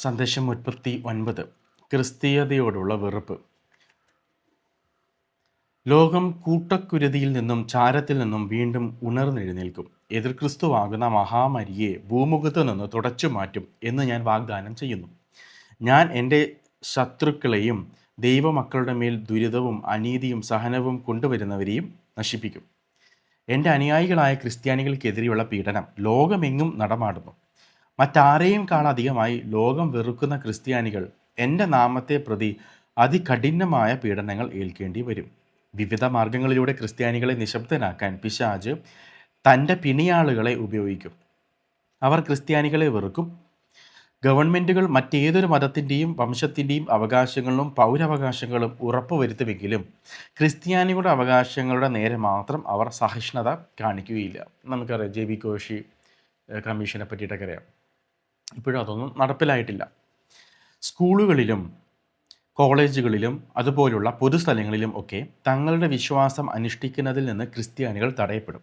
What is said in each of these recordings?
സന്ദേശം 39. ക്രിസ്തീയതയോടുള്ള വെറുപ്പ്. ലോകം കൂട്ടക്കുരുതിയിൽ നിന്നും ചാരത്തിൽ നിന്നും വീണ്ടും ഉണർന്നെഴുന്നേൽക്കും. എതിർ ക്രിസ്തുവാകുന്ന മഹാമരിയെ ഭൂമുഖത്ത് നിന്ന് തുടച്ചു മാറ്റും എന്ന് ഞാൻ വാഗ്ദാനം ചെയ്യുന്നു. ഞാൻ എൻ്റെ ശത്രുക്കളെയും ദൈവമക്കളുടെ മേൽ ദുരിതവും അനീതിയും സഹനവും കൊണ്ടുവരുന്നവരെയും നശിപ്പിക്കും. എൻ്റെ അനുയായികളായ ക്രിസ്ത്യാനികൾക്കെതിരെയുള്ള പീഡനം ലോകമെങ്ങും നടമാടുന്നു. മറ്റാരെയും കാണാധികമായി ലോകം വെറുക്കുന്ന ക്രിസ്ത്യാനികൾ എൻ്റെ നാമത്തെ പ്രതി അതികഠിനമായ പീഡനങ്ങൾ ഏൽക്കേണ്ടി വരും. വിവിധ മാർഗങ്ങളിലൂടെ ക്രിസ്ത്യാനികളെ നിശബ്ദനാക്കാൻ പിശാച് തൻ്റെ പിണിയാളുകളെ ഉപയോഗിക്കും. അവർ ക്രിസ്ത്യാനികളെ വെറുക്കും. ഗവൺമെൻറ്റുകൾ മറ്റേതൊരു മതത്തിൻ്റെയും വംശത്തിൻ്റെയും അവകാശങ്ങളും പൗരാവകാശങ്ങളും ഉറപ്പുവരുത്തുമെങ്കിലും ക്രിസ്ത്യാനികളുടെ അവകാശങ്ങളുടെ നേരെ മാത്രം അവർ സഹിഷ്ണുത കാണിക്കുകയില്ല. നമുക്കറിയാം, JB കോശി കമ്മീഷനെ പറ്റിയിട്ടൊക്കെ അറിയാം. ഇപ്പോഴും അതൊന്നും നടപ്പിലായിട്ടില്ല. സ്കൂളുകളിലും കോളേജുകളിലും അതുപോലുള്ള പൊതുസ്ഥലങ്ങളിലും ഒക്കെ തങ്ങളുടെ വിശ്വാസം അനുഷ്ഠിക്കുന്നതിൽ നിന്ന് ക്രിസ്ത്യാനികൾ തടയപ്പെടും.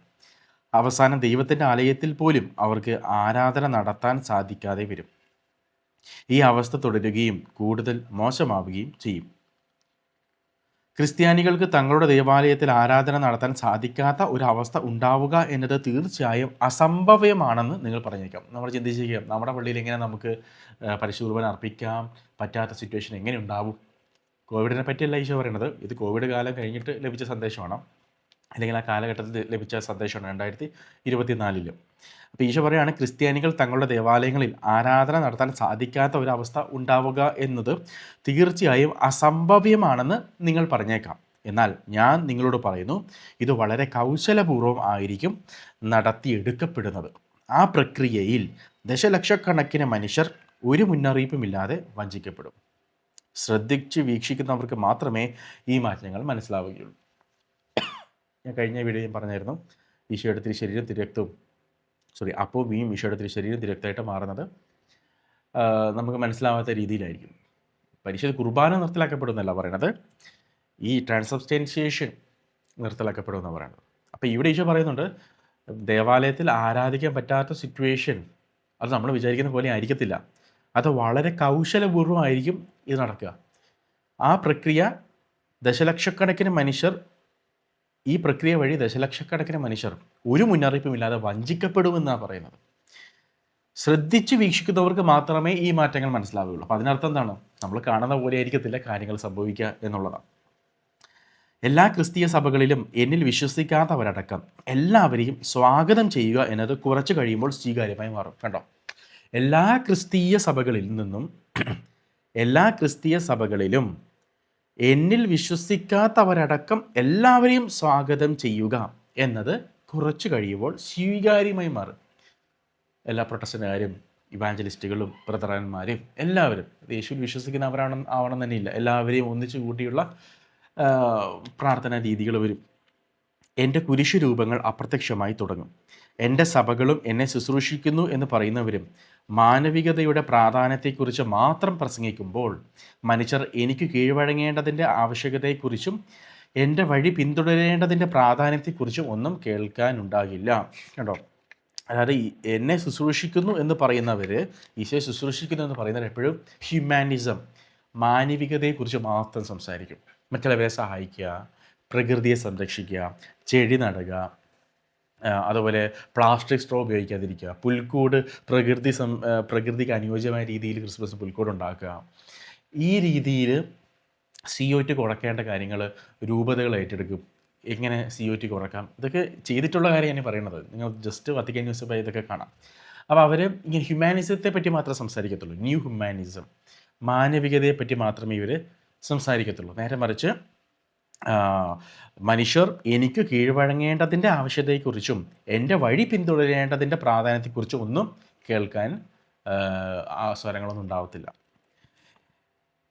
അവസാനം ദൈവത്തിൻ്റെ ആലയത്തിൽ പോലും അവർക്ക് ആരാധന നടത്താൻ സാധിക്കാതെ വരും. ഈ അവസ്ഥ തുടരുകയും കൂടുതൽ മോശമാവുകയും ചെയ്യും. ക്രിസ്ത്യാനികൾക്ക് തങ്ങളുടെ ദേവാലയത്തിൽ ആരാധന നടത്താൻ സാധിക്കാത്ത ഒരു അവസ്ഥ ഉണ്ടാവുക എന്നത് തീർച്ചയായും അസംഭവ്യമാണെന്ന് നിങ്ങൾ പറഞ്ഞേക്കാം. നമ്മൾ ചിന്തിച്ചിരിക്കാം, നമ്മുടെ പള്ളിയിൽ എങ്ങനെ നമുക്ക് പരിശുദ്ധ കുർബാന അർപ്പിക്കാൻ പറ്റാത്ത സിറ്റുവേഷൻ എങ്ങനെ ഉണ്ടാവും? കോവിഡിനെ പറ്റിയല്ല ഈശോ പറയുന്നത്. ഇത് കോവിഡ് കാലം കഴിഞ്ഞിട്ട് ലഭിച്ച സന്ദേശമാണ്, അല്ലെങ്കിൽ ആ കാലഘട്ടത്തിൽ ലഭിച്ച സന്ദേശമാണ് 2024. അപ്പോൾ ഈശോ പറയുകയാണ്, ക്രിസ്ത്യാനികൾ തങ്ങളുടെ ദേവാലയങ്ങളിൽ ആരാധന നടത്താൻ സാധിക്കാത്ത ഒരവസ്ഥ ഉണ്ടാവുക എന്നത് തീർച്ചയായും അസംഭവ്യമാണെന്ന് നിങ്ങൾ പറഞ്ഞേക്കാം. എന്നാൽ ഞാൻ നിങ്ങളോട് പറയുന്നു, ഇത് വളരെ കൗശലപൂർവ്വം ആയിരിക്കും നടത്തിയെടുക്കപ്പെടുന്നത്. ആ പ്രക്രിയയിൽ ദശലക്ഷക്കണക്കിന് മനുഷ്യർ ഒരു മുന്നറിയിപ്പുമില്ലാതെ വഞ്ചിക്കപ്പെടും. ശ്രദ്ധിച്ച് വീക്ഷിക്കുന്നവർക്ക് മാത്രമേ ഈ മാറ്റങ്ങൾ മനസ്സിലാവുകയുള്ളൂ. ഞാൻ കഴിഞ്ഞ വീഡിയോയിൽ പറഞ്ഞായിരുന്നു, ഈശോയുടെ തിരുശരീരം തിരക്തവും അപ്പോൾ ഈശോയുടെ തിരുശരീരം തിരക്തമായിട്ട് മാറുന്നത് നമുക്ക് മനസ്സിലാവാത്ത രീതിയിലായിരിക്കും. പരിശുദ്ധ കുർബാന നിർത്തലാക്കപ്പെടുമെന്നല്ല പറയണത്, ഈ ട്രാൻസബ്സ്റ്റൻഷിയേഷൻ നിർത്തലാക്കപ്പെടുമെന്നാണ് പറയുന്നത്. അപ്പോൾ ഇവിടെ ഈശോ പറയുന്നുണ്ട്, ദേവാലയത്തിൽ ആരാധിക്കാൻ പറ്റാത്ത സിറ്റുവേഷൻ അത് നമ്മൾ വിചാരിക്കുന്ന പോലെ ആയിരിക്കത്തില്ല. അത് വളരെ കൗശലപൂർവ്വമായിരിക്കും ഇത് നടക്കുക. ആ പ്രക്രിയ ഈ പ്രക്രിയ വഴി ദശലക്ഷക്കണക്കിന് മനുഷ്യർ ഒരു മുന്നറിയിപ്പുമില്ലാതെ വഞ്ചിക്കപ്പെടുമെന്നാണ് പറയുന്നത്. ശ്രദ്ധിച്ച് വീക്ഷിക്കുന്നവർക്ക് മാത്രമേ ഈ മാറ്റങ്ങൾ മനസ്സിലാവുകയുള്ളൂ. അപ്പോൾ അതിനർത്ഥം എന്താണ്? നമ്മൾ കാണുന്ന പോലെ ആയിരിക്കത്തില്ല കാര്യങ്ങൾ സംഭവിക്കുക എന്നുള്ളതാണ്. എല്ലാ ക്രിസ്തീയ സഭകളിലും എന്നിൽ വിശ്വസിക്കാത്തവരടക്കം എല്ലാവരെയും സ്വാഗതം ചെയ്യുക എന്നത് കുറച്ച് കഴിയുമ്പോൾ സ്വീകാര്യമായി മാറും. കണ്ടോ, എല്ലാ ക്രിസ്തീയ സഭകളിലും എന്നിൽ വിശ്വസിക്കാത്തവരടക്കം എല്ലാവരെയും സ്വാഗതം ചെയ്യുക എന്നത് കുറച്ച് കഴിയുമ്പോൾ സ്വീകാര്യമായി മാറും. എല്ലാ പ്രൊട്ടസ്റ്റന്റുകാരും ഇവാഞ്ചലിസ്റ്റുകളും ബ്രദറന്മാരും എല്ലാവരും യേശുവിൽ ആവണം തന്നെയില്ല, എല്ലാവരെയും ഒന്നിച്ചു കൂട്ടിയുള്ള പ്രാർത്ഥനാ രീതികൾ വരും. എൻ്റെ കുരിശു രൂപങ്ങൾ അപ്രത്യക്ഷമായി തുടങ്ങും. എൻ്റെ സഭകളും എന്നെ ശുശ്രൂഷിക്കുന്നു എന്ന് പറയുന്നവരും മാനവികതയുടെ പ്രാധാന്യത്തെക്കുറിച്ച് മാത്രം പ്രസംഗിക്കുമ്പോൾ മനുഷ്യർ എനിക്ക് കീഴ്വഴങ്ങേണ്ടതിൻ്റെ ആവശ്യകതയെക്കുറിച്ചും എൻ്റെ വഴി പിന്തുടരേണ്ടതിൻ്റെ പ്രാധാന്യത്തെക്കുറിച്ചും ഒന്നും കേൾക്കാനുണ്ടാകില്ല. കണ്ടോ, അതായത് എന്നെ ശുശ്രൂഷിക്കുന്നു എന്ന് പറയുന്നവർ, ഈശോയെ ശുശ്രൂഷിക്കുന്നു എന്ന് പറയുന്നവർ എപ്പോഴും ഹ്യൂമാനിസം, മാനവികതയെക്കുറിച്ച് മാത്രം സംസാരിക്കും. മറ്റുള്ളവരെ സഹായിക്കുക, പ്രകൃതിയെ സംരക്ഷിക്കുക, ചെടി നടുക, അതുപോലെ പ്ലാസ്റ്റിക് സ്ട്രോ ഉപയോഗിക്കാതിരിക്കുക, പുൽക്കൂട് പ്രകൃതിക്ക് അനുയോജ്യമായ രീതിയിൽ ക്രിസ്മസ് പുൽക്കൂട് ഉണ്ടാക്കുക, ഈ രീതിയിൽ CO2 കുറയ്ക്കേണ്ട കാര്യങ്ങൾ രൂപതകൾ ഏറ്റെടുക്കും. എങ്ങനെ CO2 കുറയ്ക്കാം, ഇതൊക്കെ ചെയ്തിട്ടുള്ള കാര്യം ഞാൻ പറയുന്നത്. നിങ്ങൾ ജസ്റ്റ് വത്തിക്കാൻ ന്യൂസ് പേപ്പർ ഇതൊക്കെ കാണാം. അപ്പോൾ അവർ ഇങ്ങനെ ഹ്യൂമാനിസത്തെ പറ്റി മാത്രമേ സംസാരിക്കത്തുള്ളൂ. ന്യൂ ഹ്യൂമാനിസം, മാനവികതയെ പറ്റി മാത്രമേ ഇവർ സംസാരിക്കത്തുള്ളൂ. നേരെ മറിച്ച് മനുഷ്യർ എനിക്ക് കീഴ്വഴങ്ങേണ്ടതിൻ്റെ ആവശ്യതയെക്കുറിച്ചും എൻ്റെ വഴി പിന്തുടരേണ്ടതിൻ്റെ പ്രാധാന്യത്തെക്കുറിച്ചും ഒന്നും കേൾക്കാൻ സ്വരങ്ങളൊന്നും ഉണ്ടാവത്തില്ല.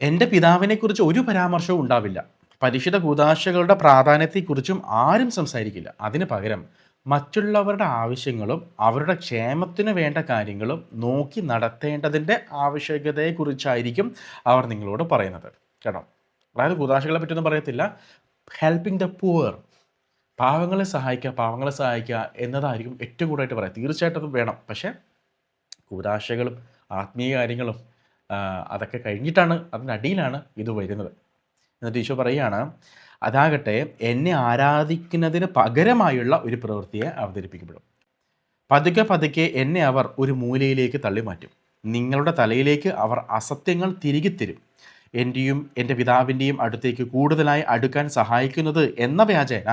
എൻ്റെ പിതാവിനെക്കുറിച്ച് ഒരു പരാമർശവും ഉണ്ടാവില്ല. പരിശുദ്ധ കൂദാശകളുടെ പ്രാധാന്യത്തെക്കുറിച്ചും ആരും സംസാരിക്കില്ല. അതിന് പകരം മറ്റുള്ളവരുടെ ആവശ്യങ്ങളും അവരുടെ ക്ഷേമത്തിന് വേണ്ട കാര്യങ്ങളും നോക്കി നടത്തേണ്ടതിൻ്റെ ആവശ്യകതയെക്കുറിച്ചായിരിക്കും അവർ നിങ്ങളോട് പറയുന്നത്. കേട്ടോ, അതായത് കൂദാശകളെ പറ്റിയൊന്നും പറയത്തില്ല. ഹെൽപ്പിംഗ് ദ പുവർ, പാവങ്ങളെ സഹായിക്കുക എന്നതായിരിക്കും ഏറ്റവും കൂടുതലായിട്ട് പറയാം. തീർച്ചയായിട്ടും അത് വേണം. പക്ഷേ കൂദാശകളും ആത്മീയ കാര്യങ്ങളും അതൊക്കെ കഴിഞ്ഞിട്ടാണ്, അതിൻ്റെ അടിയിലാണ് ഇത് വരുന്നത്. എന്നിട്ട് ഈശോ പറയുകയാണ്, അതാകട്ടെ എന്നെ ആരാധിക്കുന്നതിന് പകരമായുള്ള ഒരു പ്രവൃത്തിയെ അവതരിപ്പിക്കപ്പെടും. പതുക്കെ പതുക്കെ എന്നെ അവർ ഒരു മൂലയിലേക്ക് തള്ളി മാറ്റും. നിങ്ങളുടെ തലയിലേക്ക് അവർ അസത്യങ്ങൾ തിരികെ തരും. എൻ്റെയും എൻ്റെ പിതാവിൻ്റെയും അടുത്തേക്ക് കൂടുതലായി അടുക്കാൻ സഹായിക്കുന്നത് എന്ന വ്യാജേന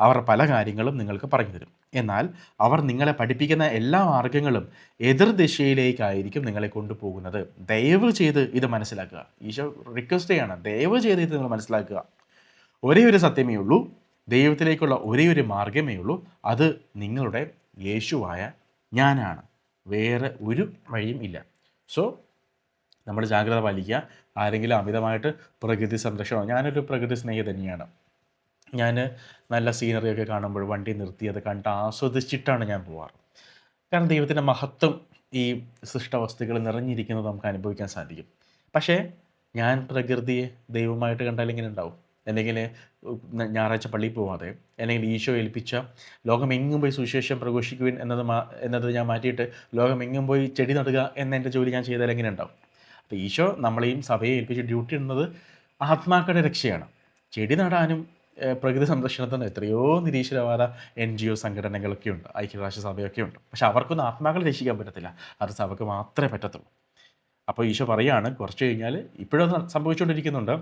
അവർ പല കാര്യങ്ങളും നിങ്ങൾക്ക് പറഞ്ഞു തരും. എന്നാൽ അവർ നിങ്ങളെ പഠിപ്പിക്കുന്ന എല്ലാ മാർഗങ്ങളും എതിർദിശയിലേക്കായിരിക്കും നിങ്ങളെ കൊണ്ടുപോകുന്നത്. ദയവ് ചെയ്ത് ഇത് മനസ്സിലാക്കുക. ഈശോ റിക്വസ്റ്റ് ചെയ്യാണ്, ദയവ് ചെയ്ത് ഇത് നിങ്ങൾ മനസ്സിലാക്കുക. ഒരേ ഒരു സത്യമേ ഉള്ളൂ, ദൈവത്തിലേക്കുള്ള ഒരേ ഒരു മാർഗമേ ഉള്ളൂ, അത് നിങ്ങളുടെ യേശുവായ ഞാനാണ്. വേറെ ഒരു വഴിയും ഇല്ല. സോ നമ്മൾ ജാഗ്രത പാലിക്കുക. ആരെങ്കിലും അമിതമായിട്ട് പ്രകൃതി സംരക്ഷണം, ഞാനൊരു പ്രകൃതി സ്നേഹി തന്നെയാണ്. ഞാൻ നല്ല സീനറിയൊക്കെ കാണുമ്പോൾ വണ്ടി നിർത്തി അത് കണ്ട് ആസ്വദിച്ചിട്ടാണ് ഞാൻ പോവാറ്. കാരണം ദൈവത്തിൻ്റെ മഹത്വം ഈ സൃഷ്ടവസ്തുക്കൾ നിറഞ്ഞിരിക്കുന്നത് നമുക്ക് അനുഭവിക്കാൻ സാധിക്കും. പക്ഷേ ഞാൻ പ്രകൃതിയെ ദൈവമായിട്ട് കണ്ടാൽ ഇങ്ങനെ ഉണ്ടാവും. അല്ലെങ്കിൽ ഞായറാഴ്ച പള്ളിയിൽ പോവാതെ, അല്ലെങ്കിൽ ഈശോ ഏൽപ്പിച്ച ലോകമെങ്ങും പോയി സുവിശേഷം പ്രഘോഷിക്കുവിൻ എന്നത് ഞാൻ മാറ്റിയിട്ട് ലോകമെങ്ങും പോയി ചെടി നടുക എന്ന എൻ്റെ ജോലി ഞാൻ ചെയ്താൽ എങ്ങനെ ഉണ്ടാവും? അപ്പോൾ ഈശോ നമ്മളെയും സഭയെ ഏൽപ്പിച്ച ഡ്യൂട്ടി ഇടുന്നത് ആത്മാക്കളുടെ രക്ഷയാണ്. ചെടി നടാനും പ്രകൃതി സംരക്ഷണത്തിന് എത്രയോ നിരീശ്വരവാദ NGO സംഘടനകളൊക്കെ ഉണ്ട്, ഐക്യരാഷ്ട്ര സഭയൊക്കെ ഉണ്ട്. പക്ഷെ അവർക്കൊന്നും ആത്മാക്കളെ രക്ഷിക്കാൻ പറ്റത്തില്ല, അത് സഭയ്ക്ക് മാത്രമേ പറ്റത്തുള്ളൂ. അപ്പോൾ ഈശോ പറയുകയാണ്, കുറച്ച് കഴിഞ്ഞാൽ ഇപ്പോഴത് സംഭവിച്ചുകൊണ്ടിരിക്കുന്നുണ്ട്,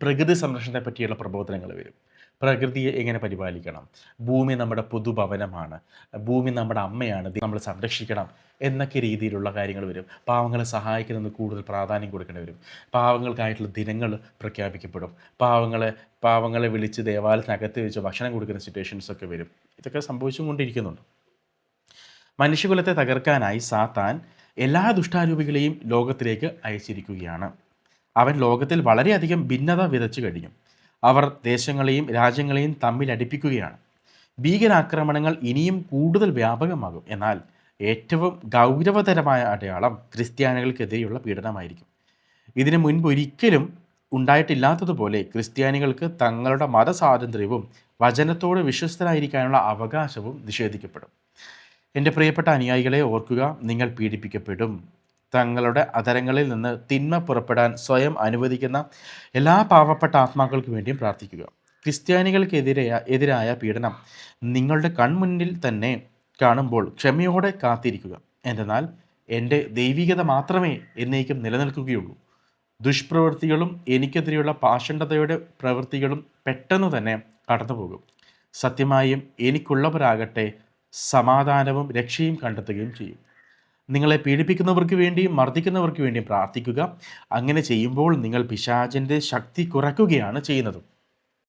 പ്രകൃതി സംരക്ഷണത്തെ പറ്റിയുള്ള പ്രബോധനങ്ങൾ വരും. പ്രകൃതിയെ എങ്ങനെ പരിപാലിക്കണം, ഭൂമി നമ്മുടെ പൊതുഭവനമാണ്, ഭൂമി നമ്മുടെ അമ്മയാണ്, നമ്മൾ സംരക്ഷിക്കണം എന്നൊക്കെ രീതിയിലുള്ള കാര്യങ്ങൾ വരും. പാവങ്ങളെ സഹായിക്കുന്നതിന് കൂടുതൽ പ്രാധാന്യം കൊടുക്കേണ്ടി വരും. പാവങ്ങൾക്കായിട്ടുള്ള ദിനങ്ങൾ പ്രഖ്യാപിക്കപ്പെടും. പാവങ്ങളെ വിളിച്ച് ദേവാലയത്തിനകത്ത് വെച്ച് ഭക്ഷണം കൊടുക്കുന്ന സിറ്റുവേഷൻസൊക്കെ വരും. ഇതൊക്കെ സംഭവിച്ചുകൊണ്ടിരിക്കുന്നുണ്ട്. മനുഷ്യകുലത്തെ തകർക്കാനായി സാത്താൻ എല്ലാ ദുഷ്ടാരൂപികളെയും ലോകത്തിലേക്ക് അയച്ചിരിക്കുകയാണ്. അവൻ ലോകത്തിൽ വളരെയധികം ഭിന്നത വിതച്ചു കഴിഞ്ഞു. അവർ ദേശങ്ങളെയും രാജ്യങ്ങളെയും തമ്മിൽ അടുപ്പിക്കുകയാണ്. ഭീകരാക്രമണങ്ങൾ ഇനിയും കൂടുതൽ വ്യാപകമാകും. എന്നാൽ ഏറ്റവും ഗൗരവതരമായ അടയാളം ക്രിസ്ത്യാനികൾക്കെതിരെയുള്ള പീഡനമായിരിക്കും. ഇതിനു മുൻപ് ഒരിക്കലും ഉണ്ടായിട്ടില്ലാത്തതുപോലെ ക്രിസ്ത്യാനികൾക്ക് തങ്ങളുടെ മതസ്വാതന്ത്ര്യവും വചനത്തോട് വിശ്വസ്തരായിരിക്കാനുള്ള അവകാശവും നിഷേധിക്കപ്പെടും. എൻ്റെ പ്രിയപ്പെട്ട അനുയായികളെ ഓർക്കുക, നിങ്ങൾ പീഡിപ്പിക്കപ്പെടും. തങ്ങളുടെ അധരങ്ങളിൽ നിന്ന് തിന്മ പുറപ്പെടാൻ സ്വയം അനുവദിക്കുന്ന എല്ലാ പാവപ്പെട്ട ആത്മാക്കൾക്ക് വേണ്ടിയും പ്രാർത്ഥിക്കുക. ക്രിസ്ത്യാനികൾക്കെതിരായ പീഡനം നിങ്ങളുടെ കൺമുന്നിൽ തന്നെ കാണുമ്പോൾ ക്ഷമയോടെ കാത്തിരിക്കുക. എന്തെന്നാൽ എൻ്റെ ദൈവികത മാത്രമേ എന്നേക്കും നിലനിൽക്കുകയുള്ളൂ. ദുഷ്പ്രവൃത്തികളും എനിക്കെതിരെയുള്ള പാഷണ്ഡതയുടെ പ്രവൃത്തികളും പെട്ടെന്ന് തന്നെ കടന്നുപോകും. സത്യമായും എനിക്കുള്ളവരാകട്ടെ സമാധാനവും രക്ഷയും കണ്ടെത്തുകയും ചെയ്യും. നിങ്ങളെ പീഡിപ്പിക്കുന്നവർക്ക് വേണ്ടിയും മർദ്ദിക്കുന്നവർക്ക് വേണ്ടിയും പ്രാർത്ഥിക്കുക. അങ്ങനെ ചെയ്യുമ്പോൾ നിങ്ങൾ പിശാചിൻ്റെ ശക്തി കുറയ്ക്കുകയാണ് ചെയ്യുന്നത്.